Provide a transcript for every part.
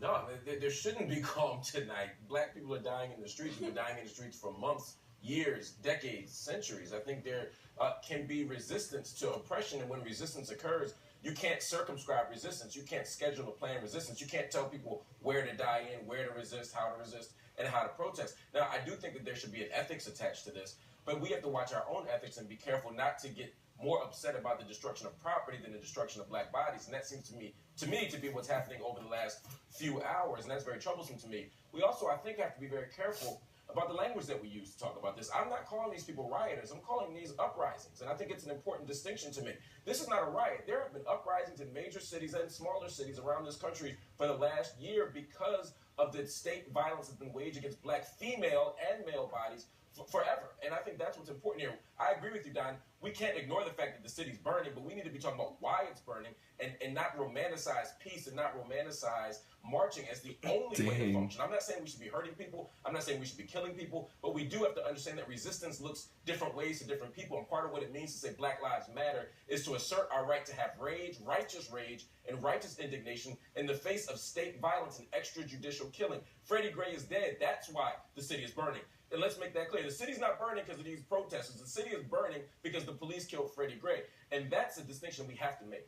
No, there shouldn't be calm tonight. Black people are dying in the streets. We've been dying in the streets for months, years, decades, centuries. I think there can be resistance to oppression, and when resistance occurs, you can't circumscribe resistance. You can't schedule a planned resistance. You can't tell people where to die in, where to resist, and how to protest. Now, I do think that there should be an ethics attached to this, but we have to watch our own ethics and be careful not to get more upset about the destruction of property than the destruction of black bodies. And that seems to me to be what's happening over the last few hours, and that's very troublesome to me. We also, I think, have to be very careful about the language that we use to talk about this. I'm not calling these people rioters. I'm calling these uprisings, and I think it's an important distinction to make. This is not a riot. There have been uprisings in major cities and smaller cities around this country for the last year because of the state violence that's been waged against black female and male bodies forever. And I think that's what's important here. I agree with you, Don. We can't ignore the fact that the city's burning, but we need to be talking about why it's burning and not romanticize peace and not romanticize marching as the only way to function. I'm not saying we should be hurting people. I'm not saying we should be killing people, but we do have to understand that resistance looks different ways to different people. And part of what it means to say Black Lives Matter is to assert our right to have rage, and righteous indignation in the face of state violence and extrajudicial killing. Freddie Gray is dead. That's why the city is burning. And let's make that clear. The city's not burning because of these protesters. The city is burning because the police killed Freddie Gray. And that's a distinction we have to make.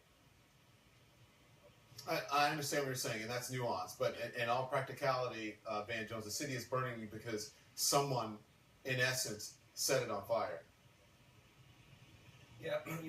I understand what you're saying, and that's nuance. But in all practicality, Van Jones, the city is burning because someone, in essence, set it on fire. Yeah, this